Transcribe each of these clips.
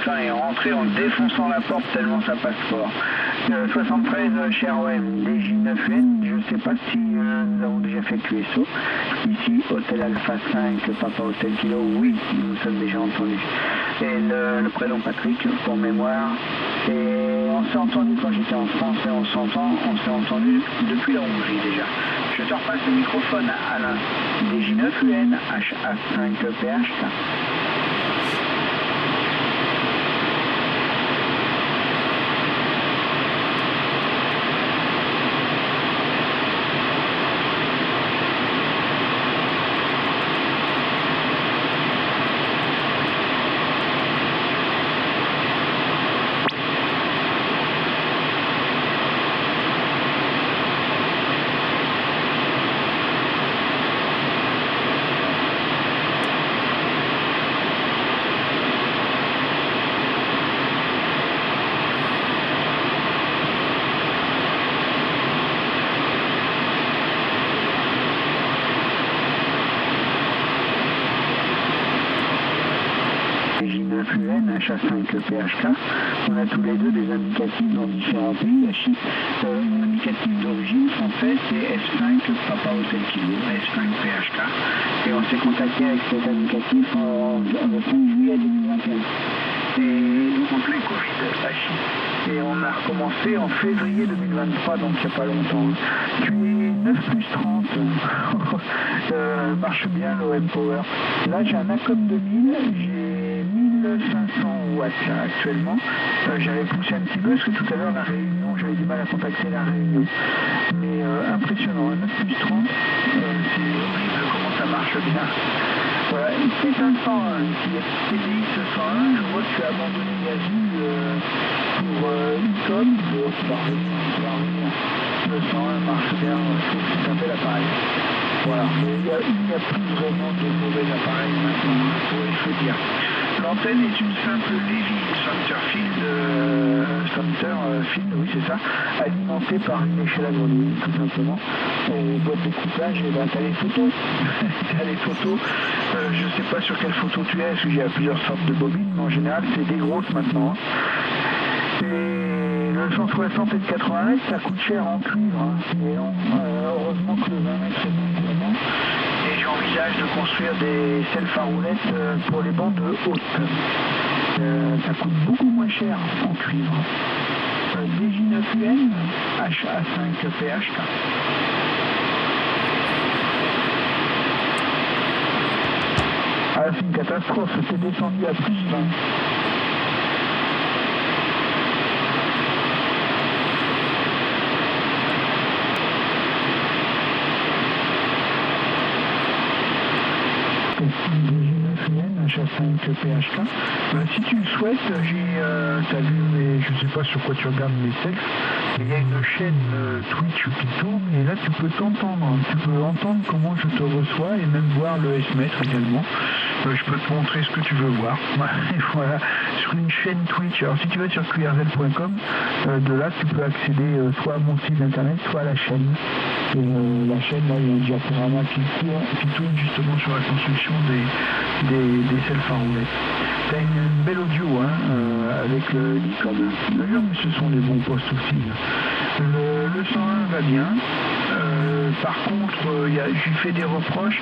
Enfin, est rentré en défonçant la porte tellement ça passe fort. 73 chez ROM, DJ9N, je sais pas si nous avons déjà fait QSO. Ici, Hôtel Alpha 5, Papa Hôtel Kilo, oui, nous sommes déjà entendus. Et le prénom Patrick, pour mémoire. Et on s'est entendu quand j'étais en France et on s'est entendu depuis la Hongrie déjà. Je te repasse le microphone à Alain. DJ9UN, HA5PHK. HA5PHK, on a tous les deux des indicatifs dans différents pays. Mon indicatif d'origine française c'est F5 Papa Hotel Kilo, F5PHK, et on s'est contacté avec cet indicatif le 5 juillet 2021. Et donc en plein Covid, et on a recommencé en février 2023, donc il n'y a pas longtemps. Tu es 9 plus 30, marche bien l'OM Power. Là j'ai un Acom 2000, j'ai 1500 watts là, actuellement. J'avais poussé un petit peu parce que tout à l'heure la réunion, j'avais du mal à contacter la réunion. Mais impressionnant, 9 plus 30, c'est horrible comment ça marche bien. Voilà, c'est un 101, TDX 101, je vois que tu as abandonné Yazoo pour Ecom, tu vas revenir. Le 101 marche bien, c'est un bel appareil. Voilà, mais il n'y a plus vraiment de mauvais appareils maintenant, il faut dire. L'antenne est une simple Levy Centerfield, oui c'est ça, alimentée par une échelle à grenouille, tout simplement. Et boîte de couplage, et ben t'as les photos. T'as les photos. Je sais pas sur quelle photo tu es, parce qu'il y a plusieurs sortes de bobines, mais en général c'est des grosses maintenant. Et le 160 et le 80 ça coûte cher en cuivre, hein. Mais non, heureusement que le 20 mètres est bon pour moi. Et j'envisage de construire des self à roulettes pour les bandes hautes. Ça coûte beaucoup moins cher en cuivre. DJ9UN, HA5PHK. Ah, c'est une catastrophe, c'est descendu à plus 20. HA5PHK. Si tu le souhaites, t'as vu, mais je sais pas sur quoi tu regardes mes textes, il y a une chaîne Twitch qui tourne et là tu peux t'entendre, tu peux entendre comment je te reçois et même voir le S-mètre également. Je peux te montrer ce que tu veux voir. Et voilà, sur une chaîne Twitch. Alors si tu vas sur qrz.com, de là tu peux accéder soit à mon site internet, soit à la chaîne. Et la chaîne, là, il y a un diaporama qui tourne justement sur la construction des self à roulettes. T'as une belle audio avec l'icône. D'ailleurs, mais ce sont des bons postes aussi. Le 101 va bien. Par contre, j'ai fait des reproches,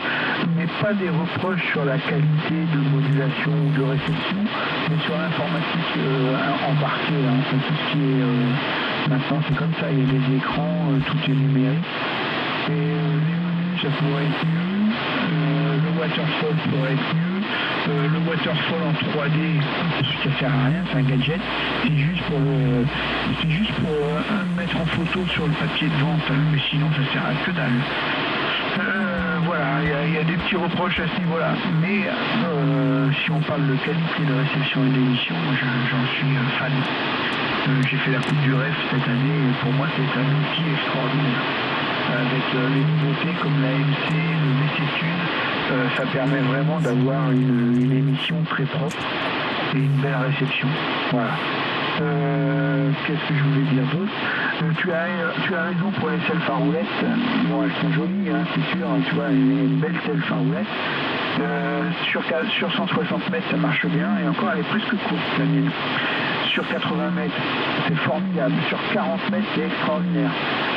mais pas des reproches sur la qualité de modulation ou de réception, mais sur l'informatique embarquée. Enfin, tout ce qui est maintenant, c'est comme ça. Il y a des écrans, tout est numérique. Et les menus, ça pourrait être mieux. Le waterfall pourrait être mieux. Le waterfall en 3D, ça sert à rien, c'est un gadget. C'est juste pour mettre en photo sur le papier de vente, mais sinon ça sert à que dalle. Voilà, il y a des petits reproches à ce niveau-là. Mais si on parle de qualité de réception et d'émission, moi j'en suis fan. J'ai fait la Coupe du Ref cette année et pour moi c'est un outil extraordinaire. Avec les nouveautés comme la MC, le VC-Tune, ça permet vraiment d'avoir une émission très propre et une belle réception. Voilà. Qu'est-ce que je voulais dire d'autre? Tu as raison pour les self à roulettes. Bon, elles sont jolies, hein, c'est sûr. Tu vois, une belle self à roulettes. Sur 160 mètres, ça marche bien, et encore, elle est presque courte, la mienne. Sur 80 mètres, c'est formidable. Sur 40 mètres, c'est extraordinaire.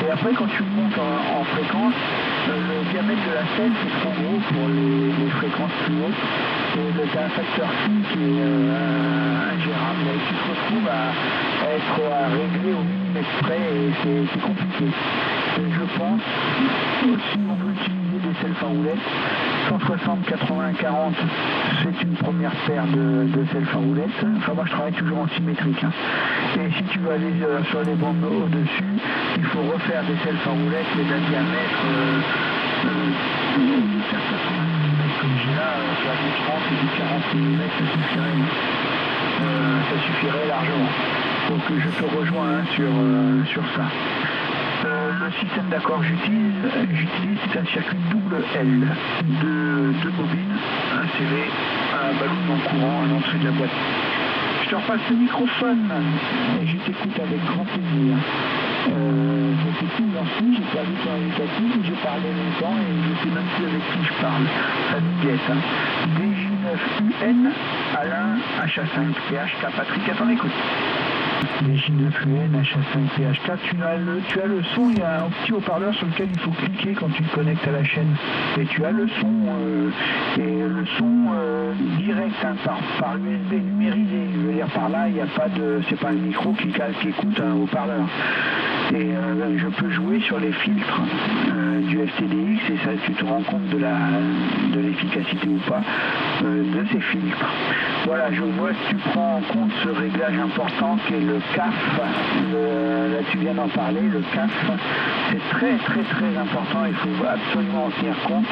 Et après, quand tu montes en fréquence, le diamètre de la selle, c'est trop gros pour les fréquences plus hautes. Et tu as un facteur phi qui est ingérable. Et tu te retrouves à être à régler au millimètre près, et c'est compliqué. Et je pense, si on veut utiliser des selles faroulettes, 160, 80, 40, c'est une première paire de selles faroulettes. Enfin, moi je travaille toujours en symétrique. Hein. Et si tu veux aller sur les bandes au-dessus, il faut refaire des selles faroulettes, mais d'un diamètre du 80 mm comme j'ai là, soit du 30 et du 40 mm, ça suffirait largement. Donc je te rejoins hein, sur ça. Le système d'accord que j'utilise, c'est un circuit double L, deux bobines, un CV, un ballon en courant à l'entrée de la boîte. Je te repasse le microphone et je t'écoute avec grand plaisir. Je sais plus où j'en suis, j'ai perdu ton indicatif, j'ai parlé longtemps et je sais même plus avec qui je parle. Ça nous guette. Hein. DJ9UN, Alain, HA5PHK, Patrick, à ton écoute. DJ9UN, HA5PHK, tu as le son, il y a un petit haut-parleur sur lequel il faut cliquer quand tu te connectes à la chaîne. Et tu as le son, direct hein, par USB numérisé. Je veux dire par là, il n'y a pas de. C'est pas un micro qui écoute un haut-parleur. Et je peux jouer sur les filtres du FTDX et ça tu te rends compte de l'efficacité ou pas de ces filtres. Voilà, je vois que tu prends en compte ce réglage important qui est le CAF. Là tu viens d'en parler, le CAF, c'est très très très important, il faut absolument en tenir compte.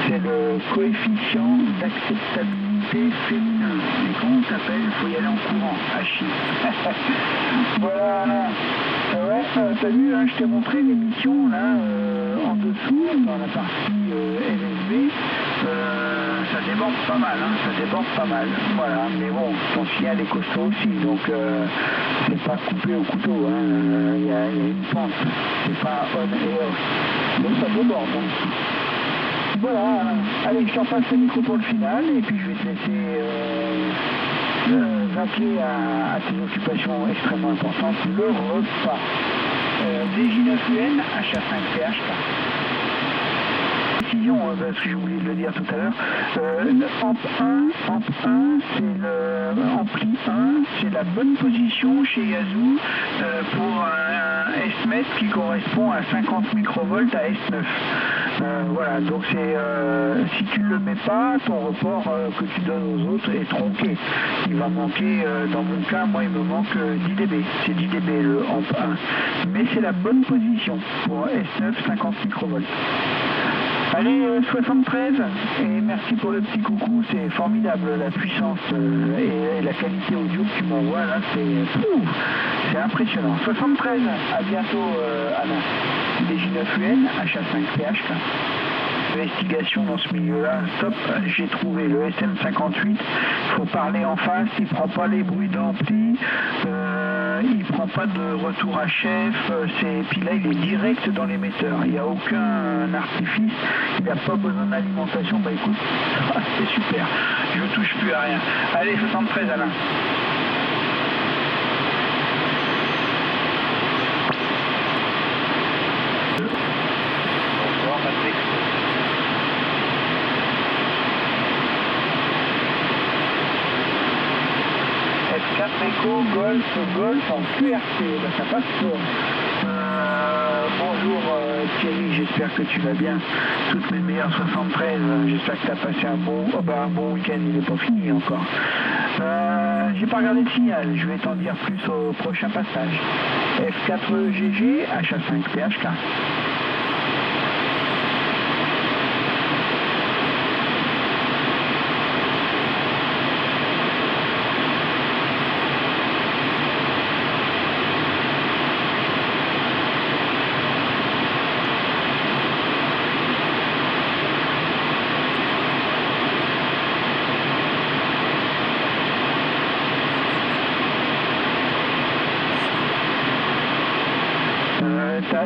C'est le coefficient d'acceptabilité féminin. Et comment ça s'appelle? Il faut y aller en courant, Hachi. Voilà. Ouais, t'as vu, hein, je t'ai montré l'émission là en dessous, dans la partie LSB, ça déborde pas mal, hein, ça déborde pas mal. Voilà, mais bon, ton signal est costaud aussi, donc c'est pas coupé au couteau, hein, y a une pente, c'est pas on et off, mais ça déborde. Hein. Voilà, allez, je t'en passe le micro pour le final, et puis je vais te laisser vaquer à tes occupations extrêmement importantes, le repas. DJ9UN, HA5PHK. Précision, parce que j'ai oublié de le dire tout à l'heure, Amp 1, c'est le Ampli 1, c'est la bonne position chez Yazoo pour un S-MET qui correspond à 50 microvolts à S9. Voilà, donc c'est si tu ne le mets pas, ton report que tu donnes aux autres est tronqué. Il va manquer, dans mon cas, moi il me manque 10 dB. C'est 10 dB le Amp 1. Mais c'est la bonne position pour S9 50 microvolts. Allez, 73, et merci pour le petit coucou, c'est formidable la puissance et la qualité audio que tu m'envoies là, c'est impressionnant. 73, à bientôt Anna. DJ9UN, HA5PHK. Investigation dans ce milieu-là, stop, j'ai trouvé le SM58, il faut parler en face, il prend pas les bruits d'ampli, il prend pas de retour à chef, puis là il est direct dans l'émetteur, il n'y a aucun artifice, il n'a pas besoin d'alimentation, bah écoute, c'est super, je touche plus à rien. Allez, 73 Alain. Bonsoir Patrick. F4 Echo, Golf en QRT, ben, ça passe pour. Bonjour Thierry, j'espère que tu vas bien. Toutes mes meilleures 73, j'espère que tu as passé un bon week-end, il n'est pas fini encore. J'ai pas regardé le signal, je vais t'en dire plus au prochain passage. F4GG, HA5PHK.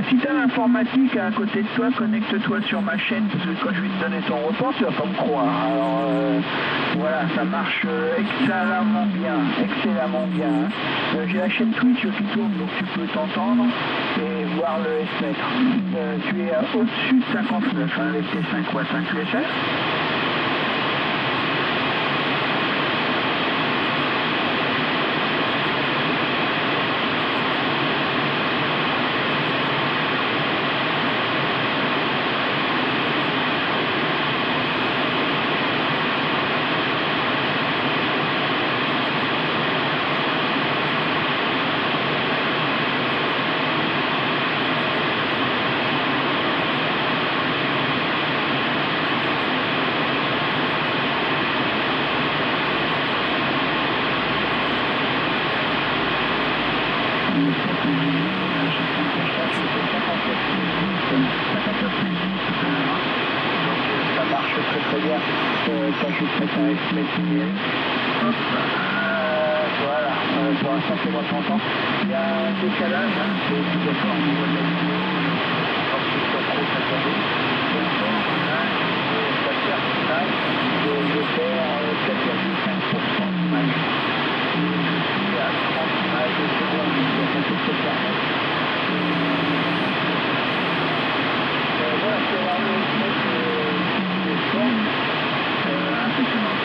Si tu as l'informatique à côté de toi, connecte-toi sur ma chaîne, parce que quand je vais te donner ton report, tu vas pas me croire. Alors voilà, ça marche excellemment bien, excellemment bien. Hein. J'ai la chaîne Twitch qui tourne, donc tu peux t'entendre et voir le S-mètre. Tu es au-dessus de 59 hein, avec tes 5 watts, hein, tu es cher. Voilà, pour l'instant c'est moi qui entends. Il y a un décalage, hein, c'est obligatoire au niveau de la vidéo, parce que c'est trop saccadé. Donc ça perd l'image, je perds 4,5% d'image. Et je suis à 30 images secondes, donc on peut se permettre. Voilà, c'est avoir le mec qui est forme. Impressionnant.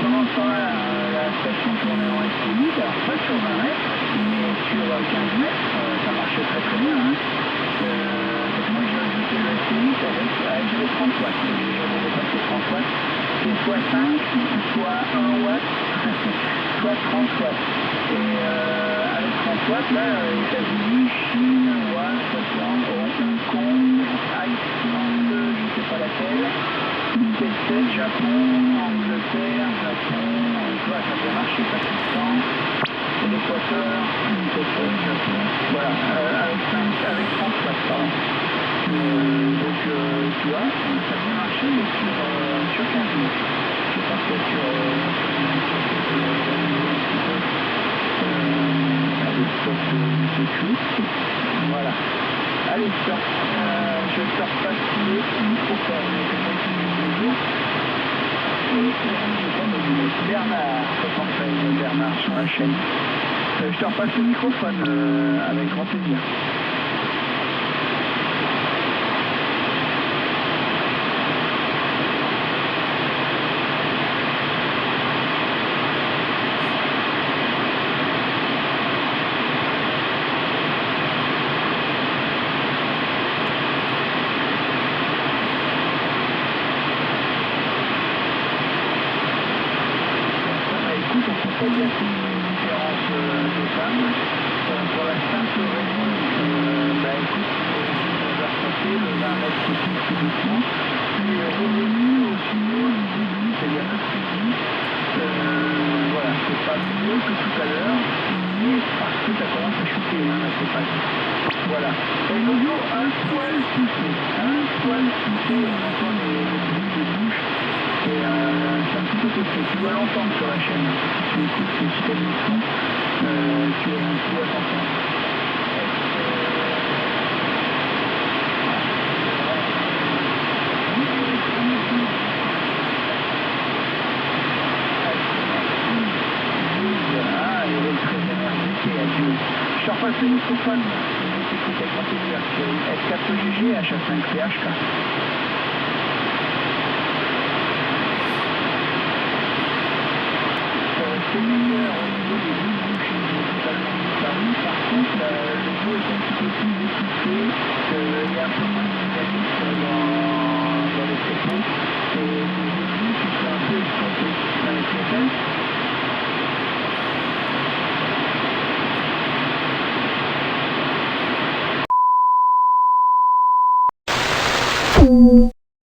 Pendant ce temps-là, la station tournait en STI, alors pas sur 20 mètres, mais sur 15 mètres, ça marche. marchait très très bien. Hein. Donc moi j'ai ajouté le SI8 avec les 30 watts. J'ai jamais dépassé 30 watts. C'est soit 5, soit 1 watt, soit 30 watts. Et avec 30 watts, là, États-Unis, Chine, Thaïlande, Hong Kong, Islande, je ne sais pas laquelle, UK7, Japon, Angleterre, Japon, tu vois, ça peut marcher, Pakistan, l'Équateur, UK7, Japon, voilà, avec 30 watts, pardon. Donc, tu vois, ça peut marcher, mais sur 15 minutes. Je partais sur allez, stop de suite. Voilà. Allez, stop. Je te repasse le microphone. Bonjour. Et Bernard, 73, Bernard sur la chaîne. Je te repasse le microphone avec grand plaisir. Il y a une différence de femme pour la simple raison écoute, on va repasser, le vin reste tout doucement, puis revenu au signaux du début, c'est-à-dire 9,5. Voilà, c'est pas mieux que tout à l'heure, mais parce que ça commence à chuter, hein, c'est pas dit. Voilà. Et l'audio, un poil poussé, on entend les bruits de bouche. Et c'est un petit peu costaud, tu dois l'entendre sur la chaîne. Si tu écoutes, si tu as mis le son, tu dois t'entendre. Ah, elle est très énergique, adieu. Je te repasse le microphone, je t'écoute avec grand plaisir. C'est F4GG, H5PHK. C'est meilleur au niveau des deux bouches, ils ont totalement disparu. Par contre, le jeu est un petit peu plus étouffé, il y a un peu moins